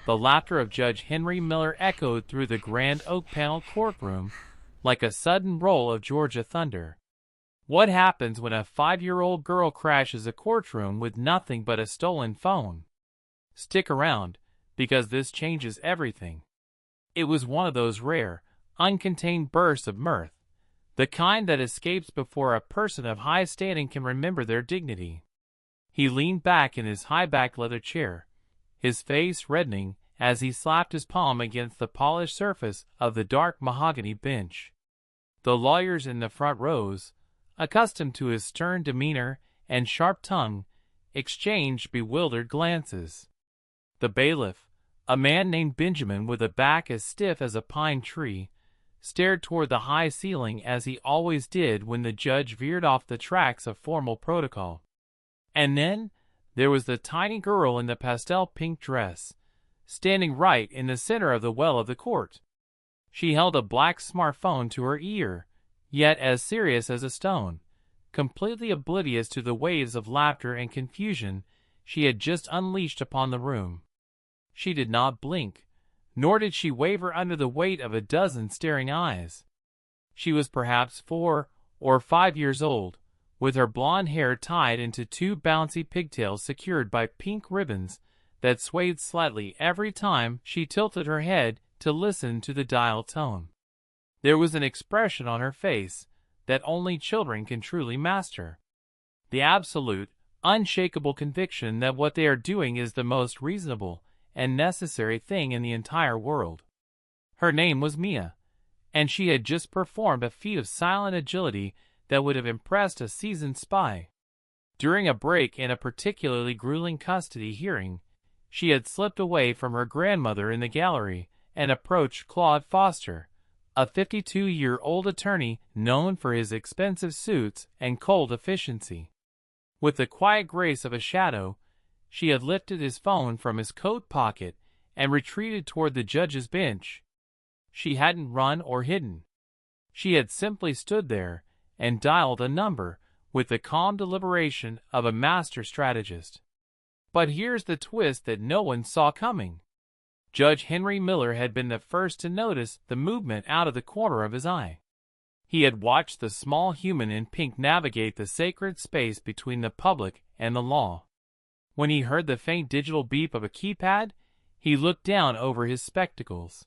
The laughter of Judge Henry Miller echoed through the grand oak-paneled courtroom like a sudden roll of Georgia thunder. What happens when a 5-year-old girl crashes a courtroom with nothing but a stolen phone? Stick around, because this changes everything. It was one of those rare, uncontained bursts of mirth, the kind that escapes before a person of high standing can remember their dignity. He leaned back in his high-backed leather chair, his face reddening as he slapped his palm against the polished surface of the dark mahogany bench. The lawyers in the front rows, accustomed to his stern demeanor and sharp tongue, exchanged bewildered glances. The bailiff, a man named Benjamin with a back as stiff as a pine tree, stared toward the high ceiling as he always did when the judge veered off the tracks of formal protocol. And then there was the tiny girl in the pastel pink dress, standing right in the center of the well of the court. She held a black smartphone to her ear, yet as serious as a stone, completely oblivious to the waves of laughter and confusion she had just unleashed upon the room. She did not blink, nor did she waver under the weight of a dozen staring eyes. She was perhaps 4 or 5 years old, with her blonde hair tied into 2 bouncy pigtails secured by pink ribbons that swayed slightly every time she tilted her head to listen to the dial tone. There was an expression on her face that only children can truly master. The absolute, unshakable conviction that what they are doing is the most reasonable and necessary thing in the entire world. Her name was Mia, and she had just performed a feat of silent agility that would have impressed a seasoned spy. During a break in a particularly grueling custody hearing, she had slipped away from her grandmother in the gallery and approached Claude Foster, a 52-year-old attorney known for his expensive suits and cold efficiency. With the quiet grace of a shadow, she had lifted his phone from his coat pocket and retreated toward the judge's bench. She hadn't run or hidden. She had simply stood there and dialed a number with the calm deliberation of a master strategist. But here's the twist that no one saw coming. Judge Henry Miller had been the first to notice the movement out of the corner of his eye. He had watched the small human in pink navigate the sacred space between the public and the law. When he heard the faint digital beep of a keypad, he looked down over his spectacles.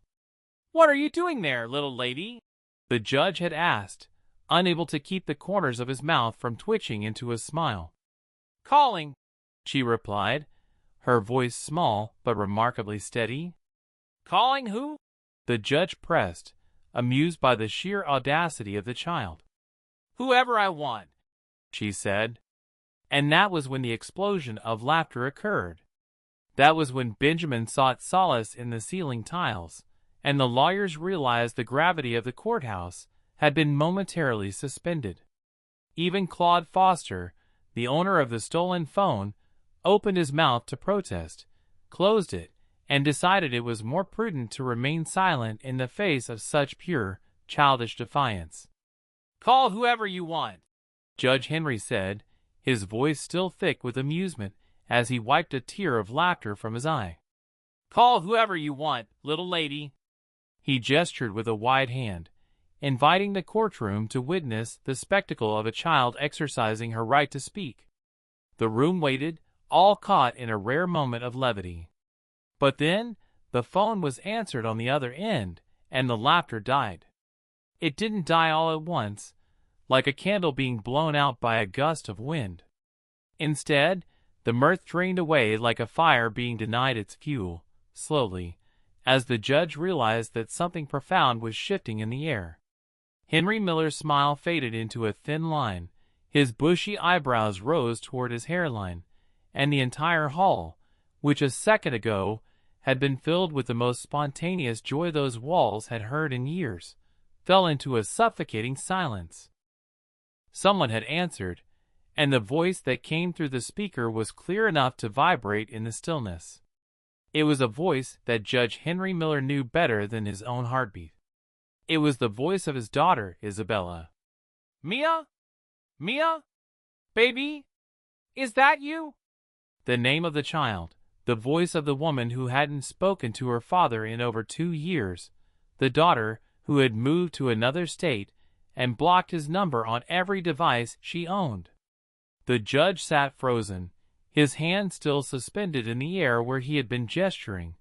"What are you doing there, little lady?" the judge had asked, unable to keep the corners of his mouth from twitching into a smile. "Calling," she replied, her voice small but remarkably steady. "Calling who?" the judge pressed, amused by the sheer audacity of the child. "Whoever I want," she said. And that was when the explosion of laughter occurred. That was when Benjamin sought solace in the ceiling tiles, and the lawyers realized the gravity of the courthouse had been momentarily suspended. Even Claude Foster, the owner of the stolen phone, opened his mouth to protest, closed it, and decided it was more prudent to remain silent in the face of such pure, childish defiance. "Call whoever you want," Judge Henry said, his voice still thick with amusement as he wiped a tear of laughter from his eye. "Call whoever you want, little lady." He gestured with a wide hand, inviting the courtroom to witness the spectacle of a child exercising her right to speak. The room waited, all caught in a rare moment of levity. But then, the phone was answered on the other end, and the laughter died. It didn't die all at once, like a candle being blown out by a gust of wind. Instead, the mirth drained away like a fire being denied its fuel, slowly, as the judge realized that something profound was shifting in the air. Henry Miller's smile faded into a thin line, his bushy eyebrows rose toward his hairline, and the entire hall, which a second ago had been filled with the most spontaneous joy those walls had heard in years, fell into a suffocating silence. Someone had answered, and the voice that came through the speaker was clear enough to vibrate in the stillness. It was a voice that Judge Henry Miller knew better than his own heartbeat. It was the voice of his daughter, Isabella. "Mia? Mia? Baby? Is that you?" The name of the child, the voice of the woman who hadn't spoken to her father in over 2 years, the daughter who had moved to another state and blocked his number on every device she owned. The judge sat frozen, his hand still suspended in the air where he had been gesturing,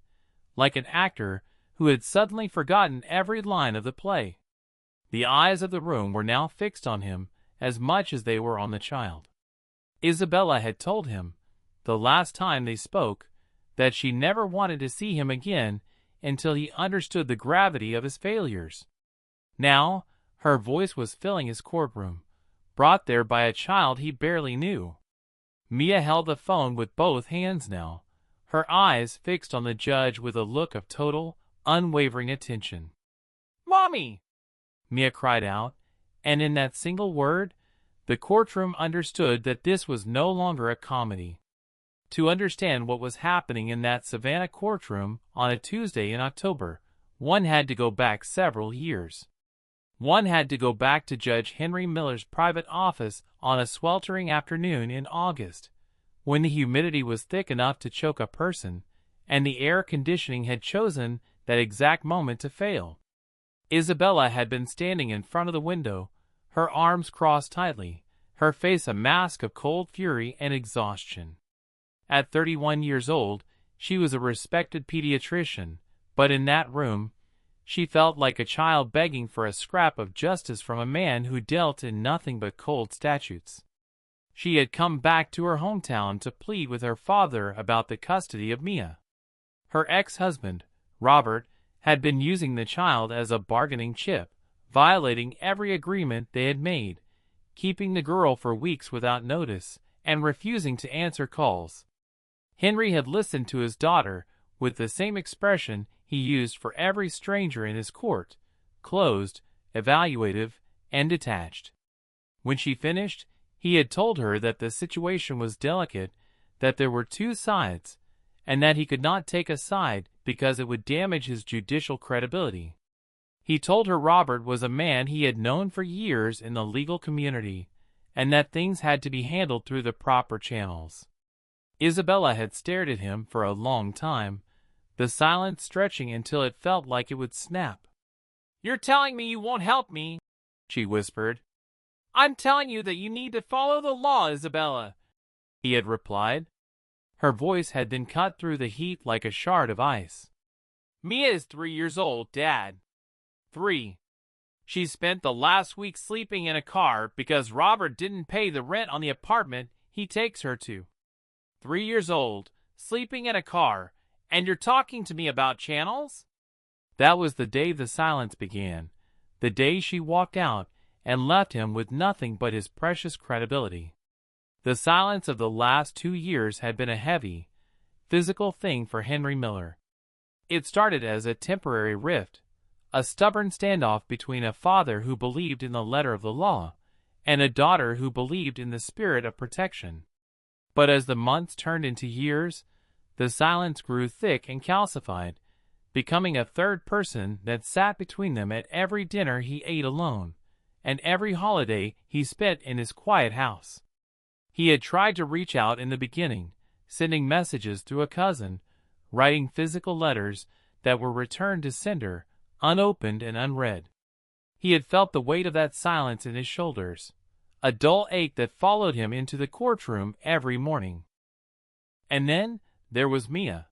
like an actor who had suddenly forgotten every line of the play. The eyes of the room were now fixed on him as much as they were on the child. Isabella had told him, the last time they spoke, that she never wanted to see him again until he understood the gravity of his failures. Now, her voice was filling his courtroom, brought there by a child he barely knew. Mia held the phone with both hands now, her eyes fixed on the judge with a look of total, unwavering attention. "Mommy!" Mia cried out, and in that single word, the courtroom understood that this was no longer a comedy. To understand what was happening in that Savannah courtroom on a Tuesday in October, one had to go back several years. One had to go back to Judge Henry Miller's private office on a sweltering afternoon in August, when the humidity was thick enough to choke a person, and the air conditioning had chosen that exact moment to fail. Isabella had been standing in front of the window, her arms crossed tightly, her face a mask of cold fury and exhaustion. At 31 years old, she was a respected pediatrician, but in that room, she felt like a child begging for a scrap of justice from a man who dealt in nothing but cold statutes. She had come back to her hometown to plead with her father about the custody of Mia. Her ex-husband, Robert, had been using the child as a bargaining chip, violating every agreement they had made, keeping the girl for weeks without notice, and refusing to answer calls. Henry had listened to his daughter with the same expression he used for every stranger in his court, closed, evaluative, and detached. When she finished, he had told her that the situation was delicate, that there were two sides, and that he could not take a side because it would damage his judicial credibility. He told her Robert was a man he had known for years in the legal community, and that things had to be handled through the proper channels. Isabella had stared at him for a long time, the silence stretching until it felt like it would snap. "You're telling me you won't help me," she whispered. "I'm telling you that you need to follow the law, Isabella," he had replied. Her voice had been cut through the heat like a shard of ice. "Mia is 3 years old, Dad. 3. She spent the last week sleeping in a car because Robert didn't pay the rent on the apartment he takes her to. 3 years old, sleeping in a car, and you're talking to me about channels?" That was the day the silence began, the day she walked out and left him with nothing but his precious credibility. The silence of the last 2 years had been a heavy, physical thing for Henry Miller. It started as a temporary rift, a stubborn standoff between a father who believed in the letter of the law and a daughter who believed in the spirit of protection. But as the months turned into years, the silence grew thick and calcified, becoming a third person that sat between them at every dinner he ate alone, and every holiday he spent in his quiet house. He had tried to reach out in the beginning, sending messages through a cousin, writing physical letters that were returned to sender, unopened and unread. He had felt the weight of that silence in his shoulders, a dull ache that followed him into the courtroom every morning. And then there was Mia.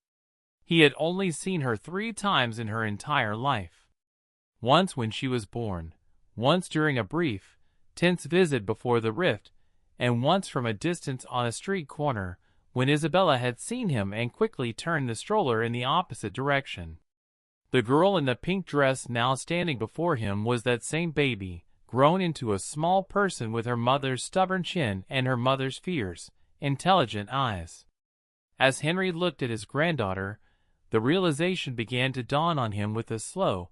He had only seen her 3 times in her entire life. Once when she was born, once during a brief, tense visit before the rift, and once from a distance on a street corner when Isabella had seen him and quickly turned the stroller in the opposite direction. The girl in the pink dress now standing before him was that same baby, grown into a small person with her mother's stubborn chin and her mother's fierce, intelligent eyes. As Henry looked at his granddaughter, the realization began to dawn on him with a slow,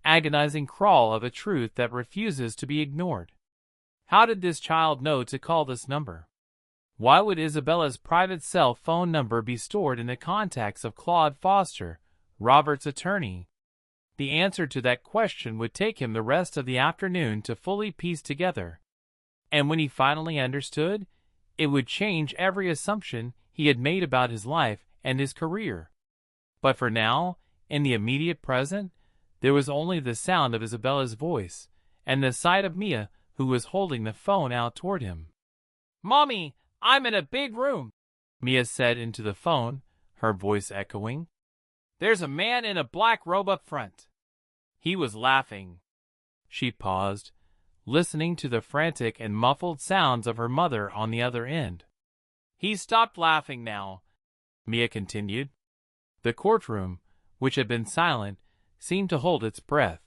agonizing crawl of a truth that refuses to be ignored. How did this child know to call this number? Why would Isabella's private cell phone number be stored in the contacts of Claude Foster, Robert's attorney? The answer to that question would take him the rest of the afternoon to fully piece together. And when he finally understood, it would change every assumption he had made about his life and his career. But for now, in the immediate present, there was only the sound of Isabella's voice and the sight of Mia, who was holding the phone out toward him. "Mommy, I'm in a big room," Mia said into the phone, her voice echoing. "There's a man in a black robe up front." He was laughing. She paused, listening to the frantic and muffled sounds of her mother on the other end. "He stopped laughing now," Mia continued. The courtroom, which had been silent, seemed to hold its breath.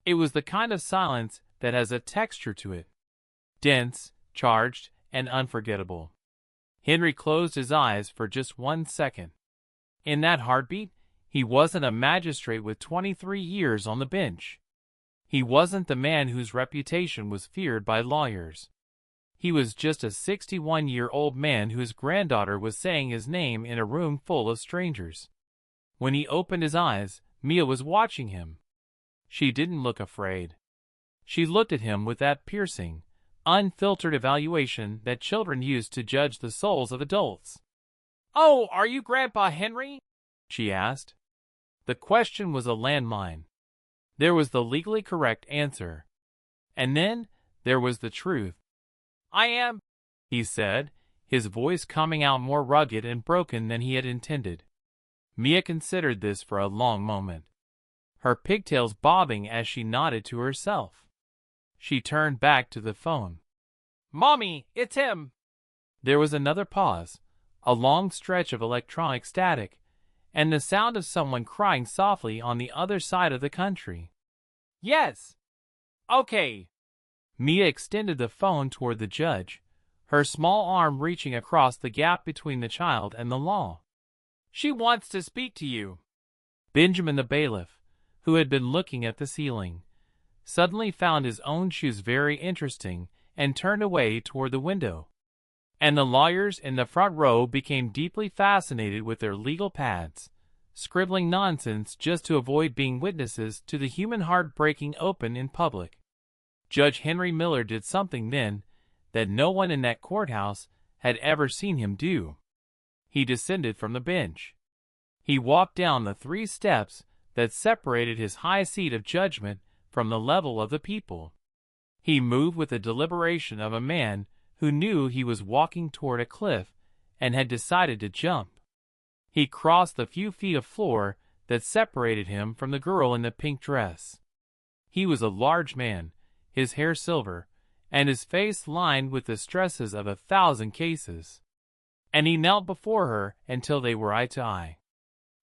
It was the kind of silence that has a texture to it, dense, charged, and unforgettable. Henry closed his eyes for just 1 second. In that heartbeat, he wasn't a magistrate with 23 years on the bench. He wasn't the man whose reputation was feared by lawyers. He was just a 61-year-old man whose granddaughter was saying his name in a room full of strangers. When he opened his eyes, Mia was watching him. She didn't look afraid. She looked at him with that piercing, unfiltered evaluation that children use to judge the souls of adults. "Oh, are you Grandpa Henry?" she asked. The question was a landmine. There was the legally correct answer. And then there was the truth. "I am," he said, his voice coming out more rugged and broken than he had intended. Mia considered this for a long moment, her pigtails bobbing as she nodded to herself. She turned back to the phone. "Mommy, it's him." There was another pause, a long stretch of electronic static, and the sound of someone crying softly on the other side of the country. "Yes. Okay." Mia extended the phone toward the judge, her small arm reaching across the gap between the child and the law. "She wants to speak to you." Benjamin the bailiff, who had been looking at the ceiling, suddenly found his own shoes very interesting and turned away toward the window. And the lawyers in the front row became deeply fascinated with their legal pads, scribbling nonsense just to avoid being witnesses to the human heart breaking open in public. Judge Henry Miller did something then that no one in that courthouse had ever seen him do. He descended from the bench. He walked down the 3 steps that separated his high seat of judgment from the level of the people. He moved with the deliberation of a man who knew he was walking toward a cliff and had decided to jump. He crossed the few feet of floor that separated him from the girl in the pink dress. He was a large man, his hair silver, and his face lined with the stresses of 1,000 cases. And he knelt before her until they were eye to eye.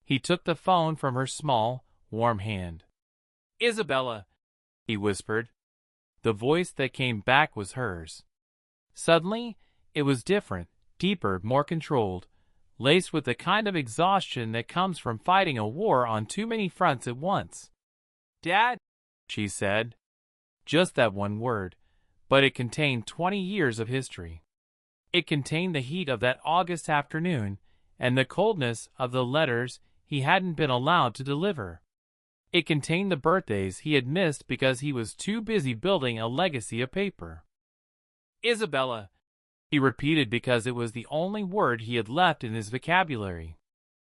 He took the phone from her small, warm hand. "Isabella," he whispered. The voice that came back was hers. Suddenly, it was different, deeper, more controlled, laced with the kind of exhaustion that comes from fighting a war on too many fronts at once. "Dad," she said. Just that one word, but it contained 20 years of history. It contained the heat of that August afternoon and the coldness of the letters he hadn't been allowed to deliver. It contained the birthdays he had missed because he was too busy building a legacy of paper. "Isabella," he repeated because it was the only word he had left in his vocabulary.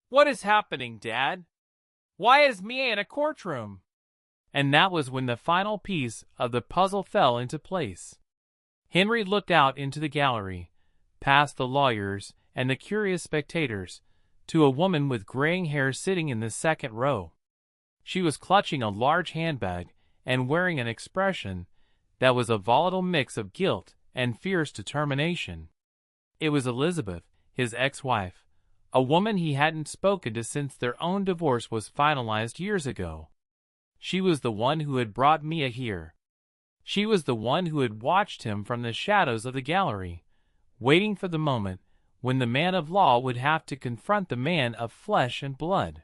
"What is happening, Dad? Why is Mia in a courtroom?" And that was when the final piece of the puzzle fell into place. Henry looked out into the gallery, past the lawyers and the curious spectators, to a woman with graying hair sitting in the second row. She was clutching a large handbag and wearing an expression that was a volatile mix of guilt and fierce determination. It was Elizabeth, his ex-wife, a woman he hadn't spoken to since their own divorce was finalized years ago. She was the one who had brought Mia here. She was the one who had watched him from the shadows of the gallery, waiting for the moment when the man of law would have to confront the man of flesh and blood.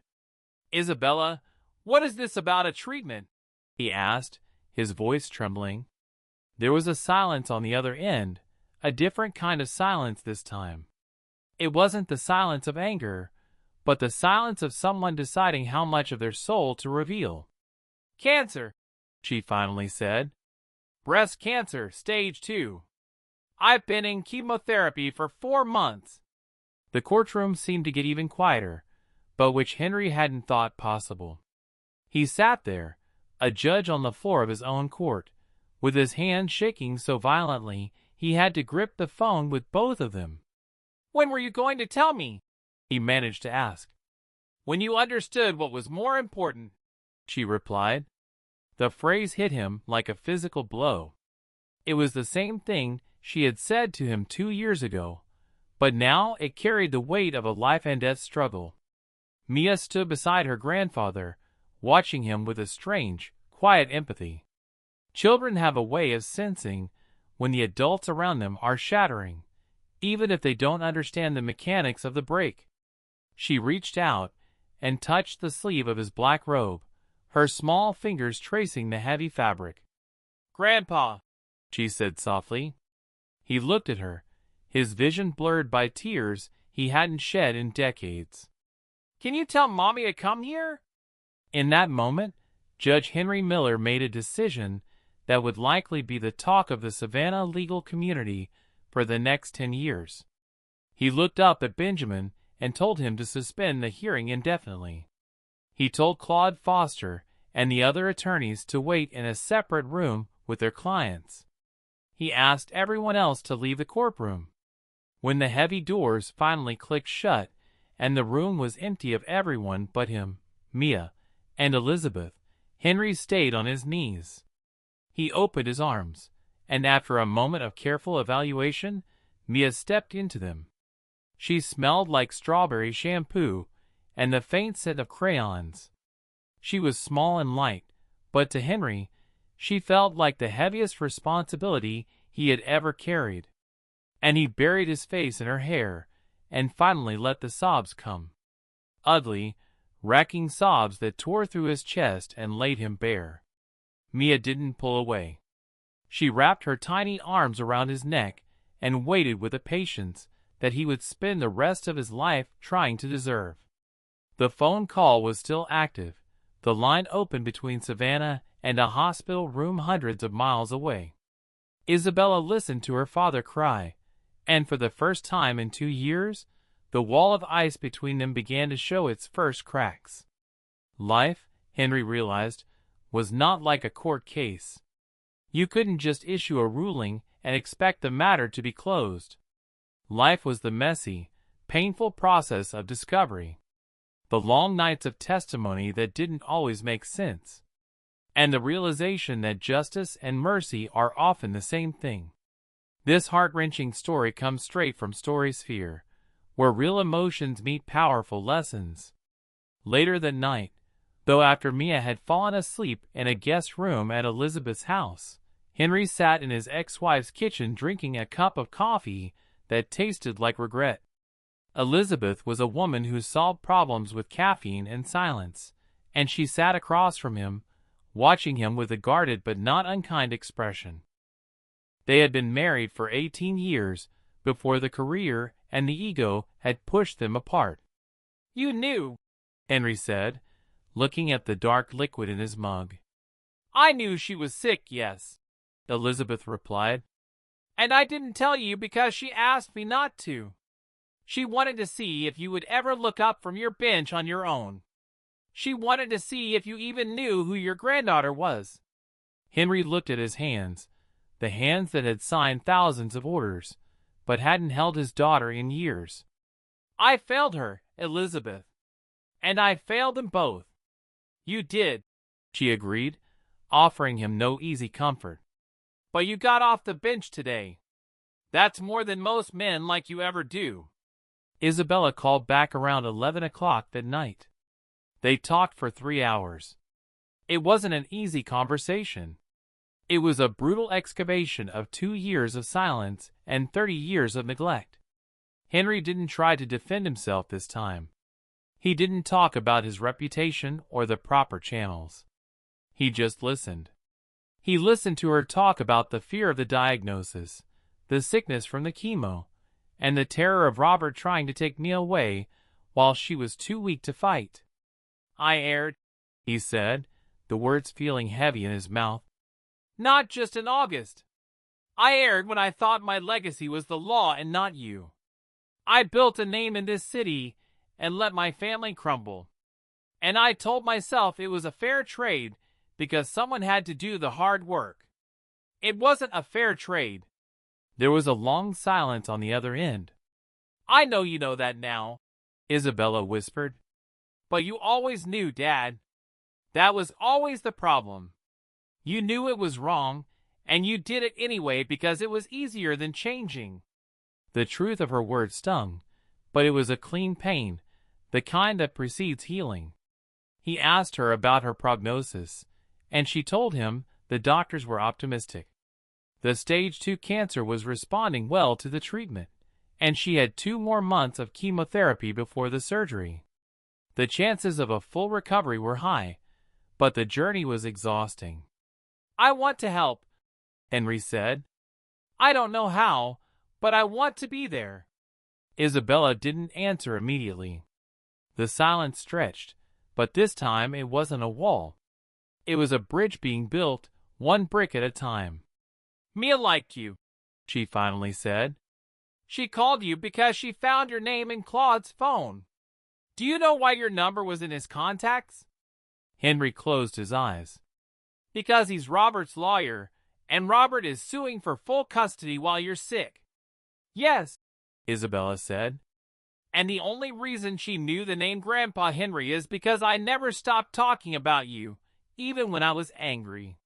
"Isabella, what is this about a treatment?" he asked, his voice trembling. There was a silence on the other end, a different kind of silence this time. It wasn't the silence of anger, but the silence of someone deciding how much of their soul to reveal. "Cancer," she finally said. "Breast cancer, stage 2. I've been in chemotherapy for 4 months." The courtroom seemed to get even quieter, but which Henry hadn't thought possible. He sat there, a judge on the floor of his own court, with his hands shaking so violently he had to grip the phone with both of them. "When were you going to tell me?" he managed to ask. "When you understood what was more important," she replied. The phrase hit him like a physical blow. It was the same thing she had said to him 2 years ago, but now it carried the weight of a life-and-death struggle. Mia stood beside her grandfather, watching him with a strange, quiet empathy. Children have a way of sensing when the adults around them are shattering, even if they don't understand the mechanics of the break. She reached out and touched the sleeve of his black robe, her small fingers tracing the heavy fabric. "Grandpa," she said softly. He looked at her, his vision blurred by tears he hadn't shed in decades. "Can you tell Mommy to come here?" In that moment, Judge Henry Miller made a decision that would likely be the talk of the Savannah legal community for the next 10 years. He looked up at Benjamin and told him to suspend the hearing indefinitely. He told Claude Foster and the other attorneys to wait in a separate room with their clients. He asked everyone else to leave the courtroom. When the heavy doors finally clicked shut and the room was empty of everyone but him, Mia, and Elizabeth, Henry stayed on his knees. He opened his arms, and after a moment of careful evaluation, Mia stepped into them. She smelled like strawberry shampoo and the faint scent of crayons. She was small and light, but to Henry, she felt like the heaviest responsibility he had ever carried. And he buried his face in her hair and finally let the sobs come. Ugly, racking sobs that tore through his chest and laid him bare. Mia didn't pull away. She wrapped her tiny arms around his neck and waited with a patience that he would spend the rest of his life trying to deserve. The phone call was still active, the line open between Savannah and a hospital room hundreds of miles away. Isabella listened to her father cry, and for the first time in 2 years, the wall of ice between them began to show its first cracks. Life, Henry realized, was not like a court case. You couldn't just issue a ruling and expect the matter to be closed. Life was the messy, painful process of discovery. The long nights of testimony that didn't always make sense. And the realization that justice and mercy are often the same thing. This heart-wrenching story comes straight from StorySphere, where real emotions meet powerful lessons. Later that night, though after Mia had fallen asleep in a guest room at Elizabeth's house, Henry sat in his ex-wife's kitchen drinking a cup of coffee that tasted like regret. Elizabeth was a woman who solved problems with caffeine and silence, and she sat across from him, watching him with a guarded but not unkind expression. They had been married for 18 years before the career and the ego had pushed them apart. "You knew," Henry said, looking at the dark liquid in his mug. "I knew she was sick, yes," Elizabeth replied. "And I didn't tell you because she asked me not to. She wanted to see if you would ever look up from your bench on your own. She wanted to see if you even knew who your granddaughter was." Henry looked at his hands, the hands that had signed thousands of orders, but hadn't held his daughter in years. "I failed her, Elizabeth. And I failed them both." "You did," she agreed, offering him no easy comfort. "But you got off the bench today. That's more than most men like you ever do." Isabella called back around 11 o'clock that night. They talked for 3 hours. It wasn't an easy conversation. It was a brutal excavation of 2 years of silence and 30 years of neglect. Henry didn't try to defend himself this time. He didn't talk about his reputation or the proper channels. He just listened. He listened to her talk about the fear of the diagnosis, the sickness from the chemo, and the terror of Robert trying to take Mia away while she was too weak to fight. "I erred," he said, the words feeling heavy in his mouth. "Not just in August. I erred when I thought my legacy was the law and not you. I built a name in this city and let my family crumble. And I told myself it was a fair trade because someone had to do the hard work. It wasn't a fair trade. There was a long silence on the other end. I know you know that now, Isabella whispered. But you always knew, Dad. That was always the problem. You knew it was wrong, and you did it anyway because it was easier than changing. The truth of her words stung, but it was a clean pain, the kind that precedes healing. He asked her about her prognosis, and she told him the doctors were optimistic. The stage 2 cancer was responding well to the treatment, and she had 2 more months of chemotherapy before the surgery. The chances of a full recovery were high, but the journey was exhausting. I want to help, Henry said. I don't know how, but I want to be there. Isabella didn't answer immediately. The silence stretched, but this time it wasn't a wall. It was a bridge being built, one brick at a time. Mia liked you, she finally said. She called you because she found your name in Claude's phone. Do you know why your number was in his contacts? Henry closed his eyes. Because he's Robert's lawyer, and Robert is suing for full custody while you're sick. Yes, Isabella said. And the only reason she knew the name Grandpa Henry is because I never stopped talking about you, even when I was angry.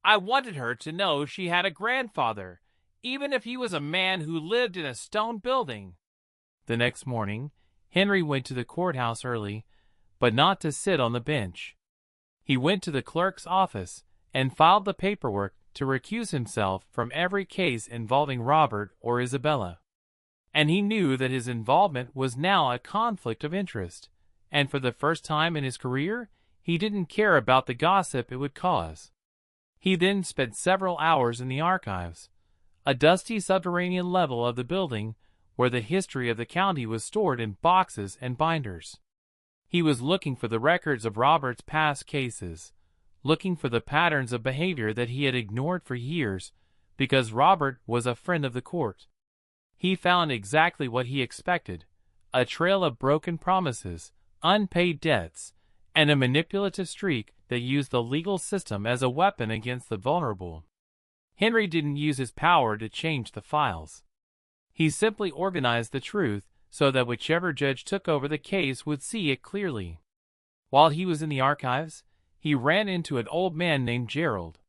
I wanted her to know she had a grandfather, even if he was a man who lived in a stone building. The next morning, Henry went to the courthouse early, but not to sit on the bench. He went to the clerk's office and filed the paperwork to recuse himself from every case involving Robert or Isabella. And he knew that his involvement was now a conflict of interest, and for the first time in his career, he didn't care about the gossip it would cause. He then spent several hours in the archives, a dusty subterranean level of the building where the history of the county was stored in boxes and binders. He was looking for the records of Robert's past cases, looking for the patterns of behavior that he had ignored for years because Robert was a friend of the court. He found exactly what he expected, a trail of broken promises, unpaid debts, and a manipulative streak that used the legal system as a weapon against the vulnerable. Henry didn't use his power to change the files. He simply organized the truth so that whichever judge took over the case would see it clearly. While he was in the archives, he ran into an old man named Gerald.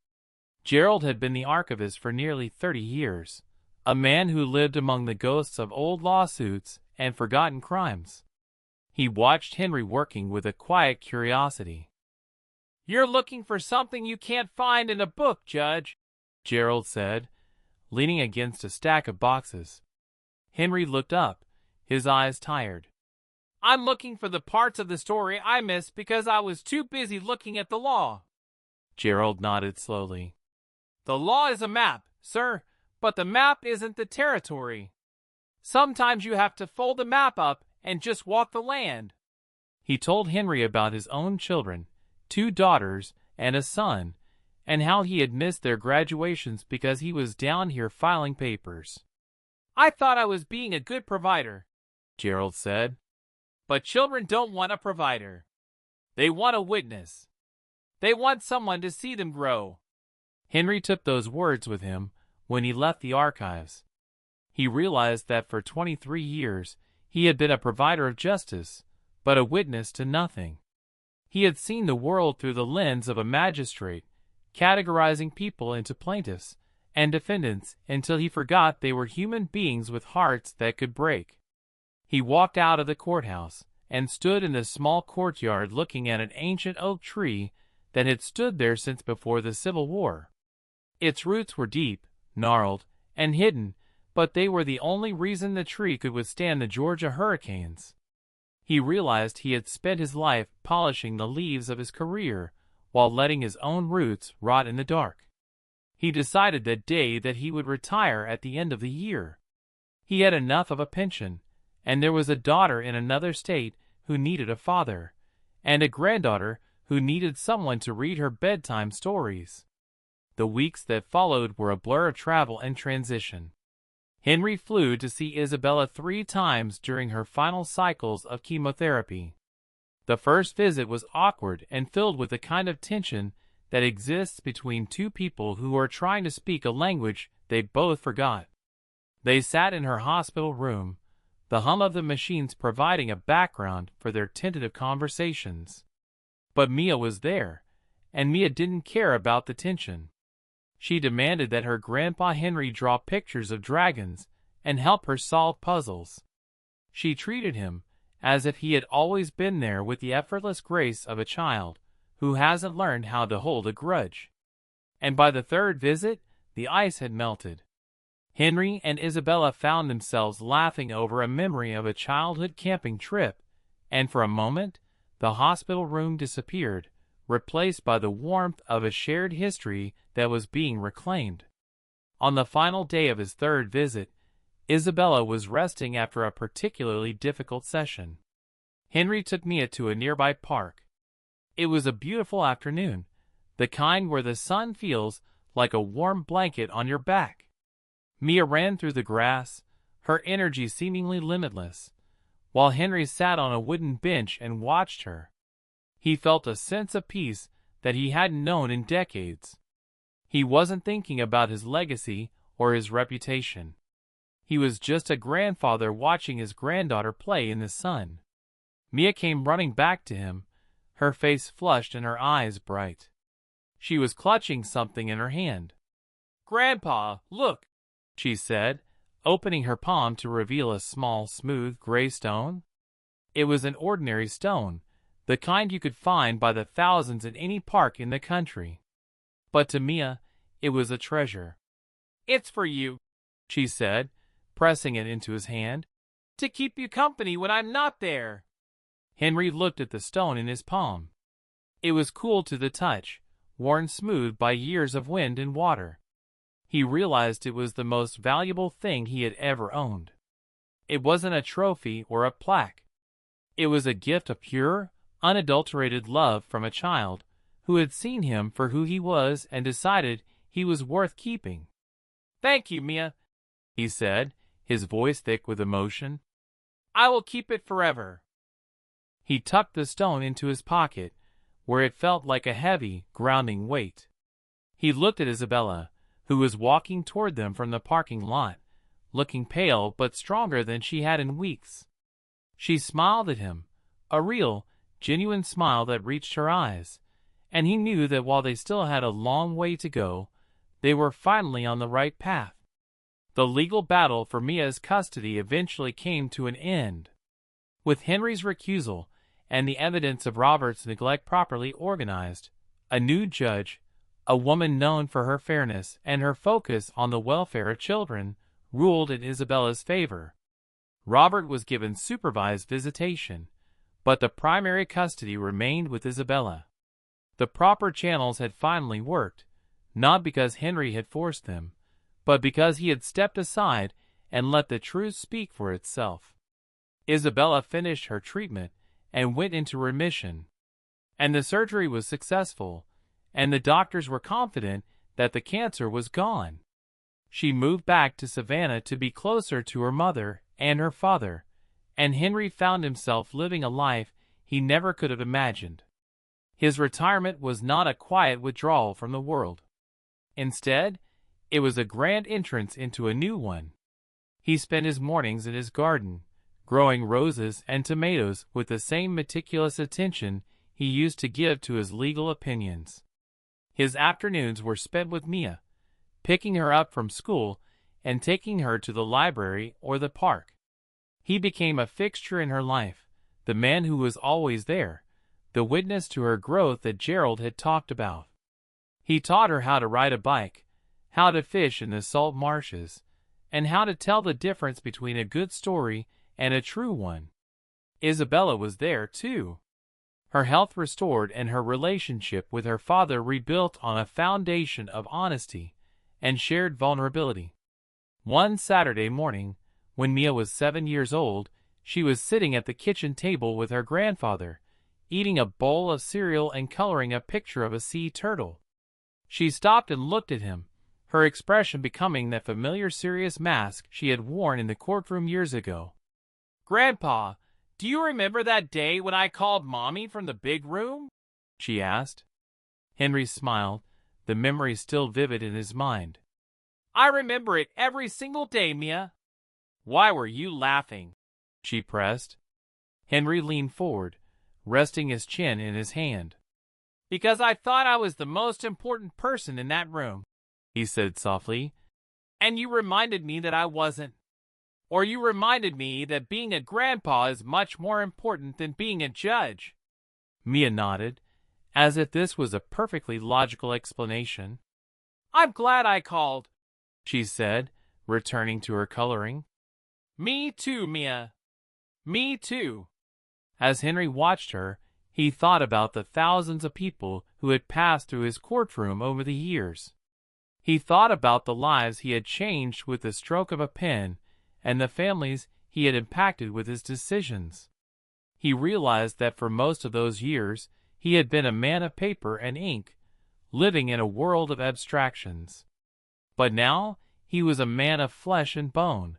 Gerald had been the archivist for nearly 30 years, a man who lived among the ghosts of old lawsuits and forgotten crimes. He watched Henry working with a quiet curiosity. "You're looking for something you can't find in a book, Judge," Gerald said, leaning against a stack of boxes. Henry looked up, his eyes tired. "I'm looking for the parts of the story I missed because I was too busy looking at the law." Gerald nodded slowly. "The law is a map, sir, but the map isn't the territory. Sometimes you have to fold the map up and just walk the land." He told Henry about his own children, 2 daughters and a son, and how he had missed their graduations because he was down here filing papers. "I thought I was being a good provider," Gerald said. "But children don't want a provider. They want a witness. They want someone to see them grow." Henry took those words with him when he left the archives. He realized that for 23 years he had been a provider of justice, but a witness to nothing. He had seen the world through the lens of a magistrate, categorizing people into plaintiffs and defendants until he forgot they were human beings with hearts that could break. He walked out of the courthouse and stood in the small courtyard looking at an ancient oak tree that had stood there since before the Civil War. Its roots were deep, gnarled, and hidden, but they were the only reason the tree could withstand the Georgia hurricanes. He realized he had spent his life polishing the leaves of his career while letting his own roots rot in the dark. He decided that day that he would retire at the end of the year. He had enough of a pension, and there was a daughter in another state who needed a father, and a granddaughter who needed someone to read her bedtime stories. The weeks that followed were a blur of travel and transition. Henry flew to see Isabella 3 times during her final cycles of chemotherapy. The first visit was awkward and filled with the kind of tension that exists between two people who are trying to speak a language they both forgot. They sat in her hospital room, the hum of the machines providing a background for their tentative conversations. But Mia was there, and Mia didn't care about the tension. She demanded that her grandpa Henry draw pictures of dragons and help her solve puzzles. She treated him as if he had always been there with the effortless grace of a child who hasn't learned how to hold a grudge. And by the third visit, the ice had melted. Henry and Isabella found themselves laughing over a memory of a childhood camping trip, and for a moment, the hospital room disappeared, replaced by the warmth of a shared history that was being reclaimed. On the final day of his third visit, Isabella was resting after a particularly difficult session. Henry took Mia to a nearby park. It was a beautiful afternoon, the kind where the sun feels like a warm blanket on your back. Mia ran through the grass, her energy seemingly limitless, while Henry sat on a wooden bench and watched her. He felt a sense of peace that he hadn't known in decades. He wasn't thinking about his legacy or his reputation. He was just a grandfather watching his granddaughter play in the sun. Mia came running back to him, her face flushed and her eyes bright. She was clutching something in her hand. "Grandpa, look," she said, opening her palm to reveal a small, smooth, gray stone. It was an ordinary stone, the kind you could find by the thousands in any park in the country. But to Mia, it was a treasure. "It's for you," she said, pressing it into his hand, "to keep you company when I'm not there." Henry looked at the stone in his palm. It was cool to the touch, worn smooth by years of wind and water. He realized it was the most valuable thing he had ever owned. It wasn't a trophy or a plaque. It was a gift of pure, unadulterated love from a child who had seen him for who he was and decided he was worth keeping. "Thank you, Mia," he said, his voice thick with emotion. "I will keep it forever." He tucked the stone into his pocket, where it felt like a heavy, grounding weight. He looked at Isabella, who was walking toward them from the parking lot, looking pale but stronger than she had in weeks. She smiled at him, a real, genuine smile that reached her eyes, and he knew that while they still had a long way to go, they were finally on the right path. The legal battle for Mia's custody eventually came to an end. With Henry's recusal and the evidence of Robert's neglect properly organized, a new judge, a woman known for her fairness and her focus on the welfare of children, ruled in Isabella's favor. Robert was given supervised visitation, but the primary custody remained with Isabella. The proper channels had finally worked, not because Henry had forced them, but because he had stepped aside and let the truth speak for itself. Isabella finished her treatment and went into remission, and the surgery was successful, and the doctors were confident that the cancer was gone. She moved back to Savannah to be closer to her mother and her father, and Henry found himself living a life he never could have imagined. His retirement was not a quiet withdrawal from the world. Instead, it was a grand entrance into a new one. He spent his mornings in his garden, growing roses and tomatoes with the same meticulous attention he used to give to his legal opinions. His afternoons were spent with Mia, picking her up from school and taking her to the library or the park. He became a fixture in her life, the man who was always there, the witness to her growth that Gerald had talked about. He taught her how to ride a bike, how to fish in the salt marshes, and how to tell the difference between a good story and a true one. Isabella was there, too. Her health restored and her relationship with her father rebuilt on a foundation of honesty and shared vulnerability. One Saturday morning, when Mia was 7 years old, she was sitting at the kitchen table with her grandfather, eating a bowl of cereal and coloring a picture of a sea turtle. She stopped and looked at him, her expression becoming that familiar serious mask she had worn in the courtroom years ago. "Grandpa, do you remember that day when I called Mommy from the big room?" she asked. Henry smiled, the memory still vivid in his mind. "I remember it every single day, Mia." "Why were you laughing?" she pressed. Henry leaned forward, resting his chin in his hand. "Because I thought I was the most important person in that room," he said softly, "and you reminded me that I wasn't. Or you reminded me that being a grandpa is much more important than being a judge." Mia nodded, as if this was a perfectly logical explanation. "I'm glad I called," she said, returning to her coloring. "Me too, Mia. Me too." As Henry watched her, he thought about the thousands of people who had passed through his courtroom over the years. He thought about the lives he had changed with the stroke of a pen and the families he had impacted with his decisions. He realized that for most of those years, he had been a man of paper and ink, living in a world of abstractions. But now he was a man of flesh and bone,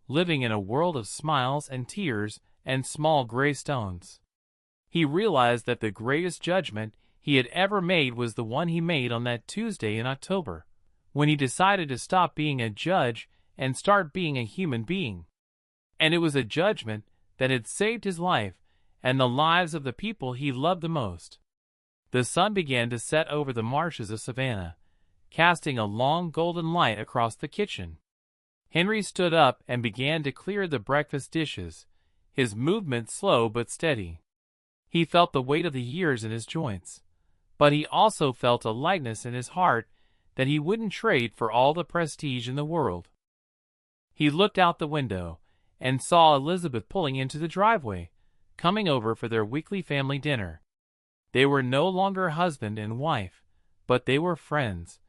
living in a world of smiles and tears and small gray stones. He realized that the greatest judgment he had ever made was the one he made on that Tuesday in October, when he decided to stop being a judge and start being a human being. And it was a judgment that had saved his life and the lives of the people he loved the most. The sun began to set over the marshes of Savannah, casting a long golden light across the kitchen. Henry stood up and began to clear the breakfast dishes, his movement slow but steady. He felt the weight of the years in his joints, but he also felt a lightness in his heart that he wouldn't trade for all the prestige in the world. He looked out the window and saw Elizabeth pulling into the driveway, coming over for their weekly family dinner. They were no longer husband and wife, but they were friends,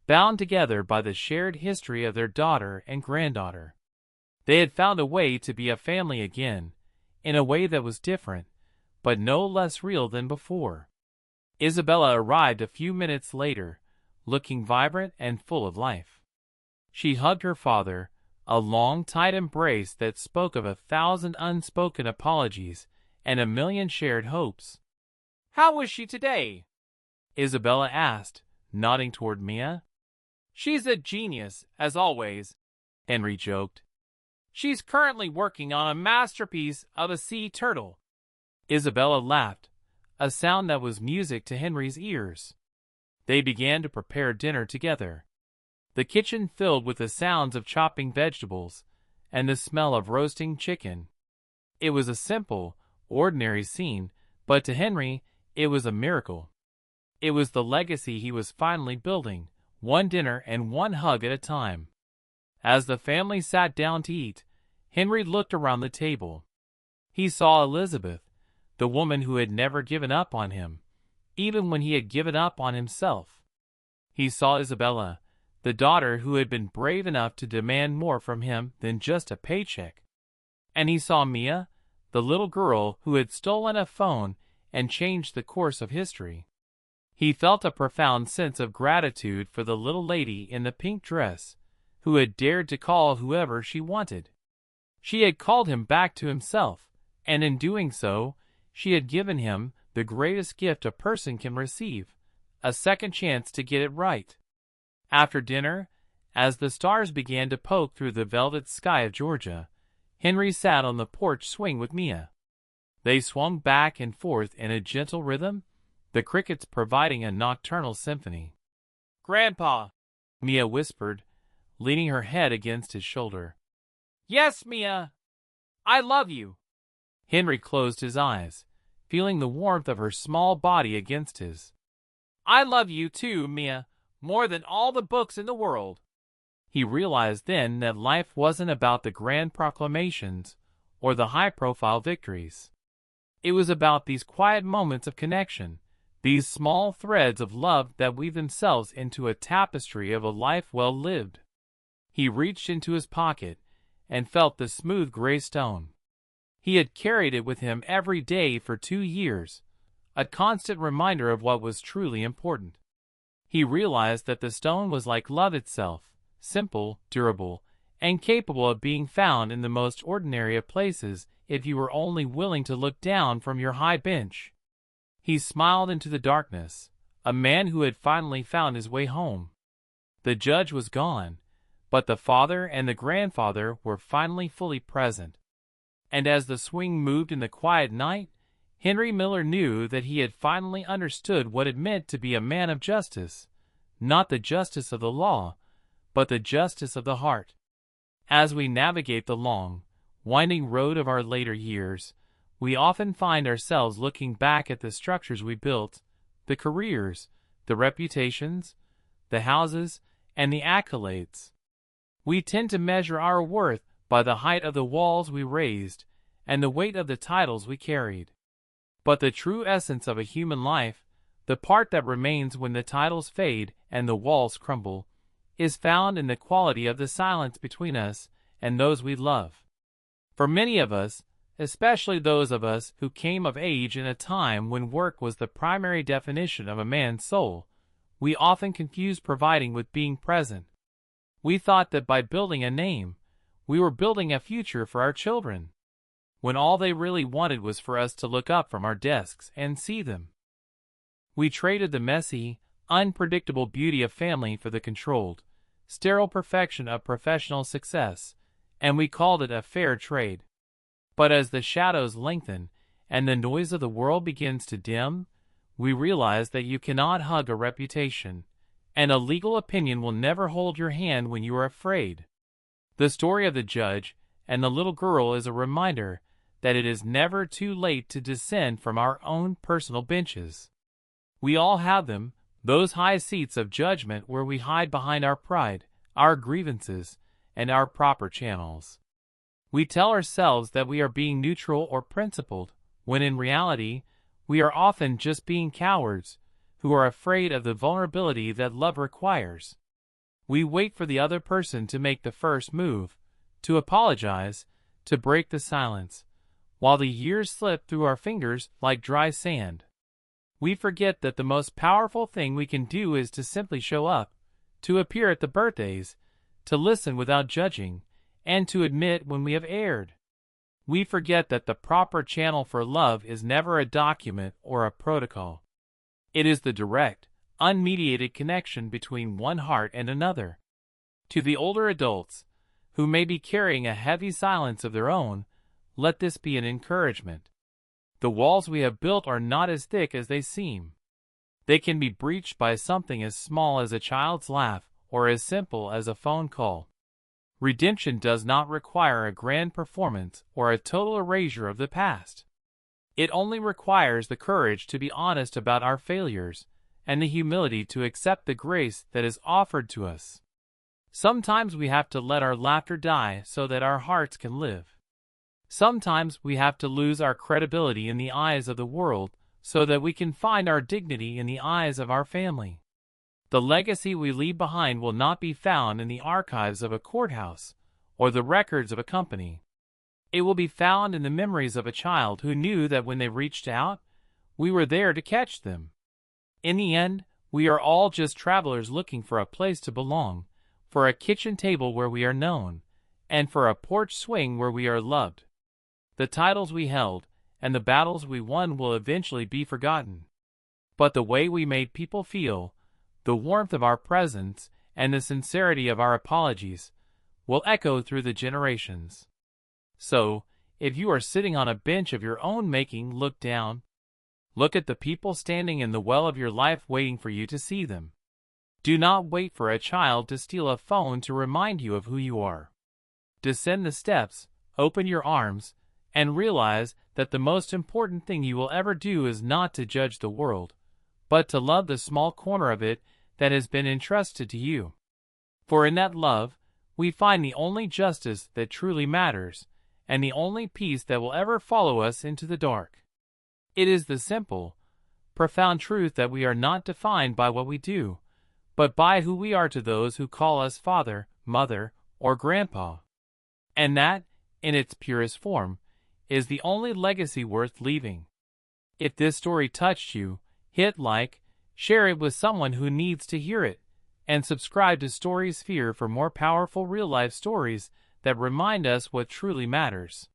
bound together by the shared history of their daughter and granddaughter. They had found a way to be a family again, in a way that was different, but no less real than before. Isabella arrived a few minutes later, looking vibrant and full of life. She hugged her father, a long, tight embrace that spoke of 1,000 unspoken apologies and 1,000,000 shared hopes. "How was she today?" Isabella asked, nodding toward Mia. "She's a genius, as always," Henry joked. "She's currently working on a masterpiece of a sea turtle." Isabella laughed, a sound that was music to Henry's ears. They began to prepare dinner together. The kitchen filled with the sounds of chopping vegetables and the smell of roasting chicken. It was a simple, ordinary scene, but to Henry, it was a miracle. It was the legacy he was finally building, one dinner and one hug at a time. As the family sat down to eat, Henry looked around the table. He saw Elizabeth, the woman who had never given up on him, even when he had given up on himself. He saw Isabella, the daughter who had been brave enough to demand more from him than just a paycheck. And he saw Mia, the little girl who had stolen a phone and changed the course of history. He felt a profound sense of gratitude for the little lady in the pink dress, who had dared to call whoever she wanted. She had called him back to himself, and in doing so, she had given him the greatest gift a person can receive, a second chance to get it right. After dinner, as the stars began to poke through the velvet sky of Georgia, Henry sat on the porch swing with Mia. They swung back and forth in a gentle rhythm, the crickets providing a nocturnal symphony. "Grandpa," Mia whispered, leaning her head against his shoulder. "Yes, Mia. I love you." Henry closed his eyes, feeling the warmth of her small body against his. "I love you too, Mia, more than all the books in the world." He realized then that life wasn't about the grand proclamations or the high-profile victories. It was about these quiet moments of connection, these small threads of love that weave themselves into a tapestry of a life well lived. He reached into his pocket and felt the smooth gray stone. He had carried it with him every day for 2 years, a constant reminder of what was truly important. He realized that the stone was like love itself, simple, durable, and capable of being found in the most ordinary of places if you were only willing to look down from your high bench. He smiled into the darkness, a man who had finally found his way home. The judge was gone, but the father and the grandfather were finally fully present. And as the swing moved in the quiet night, Henry Miller knew that he had finally understood what it meant to be a man of justice, not the justice of the law, but the justice of the heart. As we navigate the long, winding road of our later years, we often find ourselves looking back at the structures we built, the careers, the reputations, the houses, and the accolades. We tend to measure our worth by the height of the walls we raised and the weight of the titles we carried. But the true essence of a human life, the part that remains when the titles fade and the walls crumble, is found in the quality of the silence between us and those we love. For many of us, especially those of us who came of age in a time when work was the primary definition of a man's soul, we often confuse providing with being present. We thought that by building a name, we were building a future for our children, when all they really wanted was for us to look up from our desks and see them. We traded the messy, unpredictable beauty of family for the controlled, sterile perfection of professional success, and we called it a fair trade. But as the shadows lengthen and the noise of the world begins to dim, we realize that you cannot hug a reputation, and a legal opinion will never hold your hand when you are afraid. The story of the judge and the little girl is a reminder that it is never too late to descend from our own personal benches. We all have them, those high seats of judgment where we hide behind our pride, our grievances, and our proper channels. We tell ourselves that we are being neutral or principled, when in reality, we are often just being cowards, who are afraid of the vulnerability that love requires. We wait for the other person to make the first move, to apologize, to break the silence, while the years slip through our fingers like dry sand. We forget that the most powerful thing we can do is to simply show up, to appear at the birthdays, to listen without judging, and to admit when we have erred. We forget that the proper channel for love is never a document or a protocol. It is the direct, unmediated connection between one heart and another. To the older adults, who may be carrying a heavy silence of their own, let this be an encouragement. The walls we have built are not as thick as they seem. They can be breached by something as small as a child's laugh or as simple as a phone call. Redemption does not require a grand performance or a total erasure of the past. It only requires the courage to be honest about our failures and the humility to accept the grace that is offered to us. Sometimes we have to let our laughter die so that our hearts can live. Sometimes we have to lose our credibility in the eyes of the world so that we can find our dignity in the eyes of our family. The legacy we leave behind will not be found in the archives of a courthouse or the records of a company. It will be found in the memories of a child who knew that when they reached out, we were there to catch them. In the end, we are all just travelers looking for a place to belong, for a kitchen table where we are known, and for a porch swing where we are loved. The titles we held and the battles we won will eventually be forgotten. But the way we made people feel, the warmth of our presence, and the sincerity of our apologies will echo through the generations. So, if you are sitting on a bench of your own making, look down. Look at the people standing in the well of your life waiting for you to see them. Do not wait for a child to steal a phone to remind you of who you are. Descend the steps, open your arms, and realize that the most important thing you will ever do is not to judge the world, but to love the small corner of it that has been entrusted to you. For in that love, we find the only justice that truly matters, and the only peace that will ever follow us into the dark. It is the simple, profound truth that we are not defined by what we do, but by who we are to those who call us father, mother, or grandpa. And that, in its purest form, is the only legacy worth leaving. If this story touched you, hit like, share it with someone who needs to hear it, and subscribe to StorySphere for more powerful real-life stories that remind us what truly matters.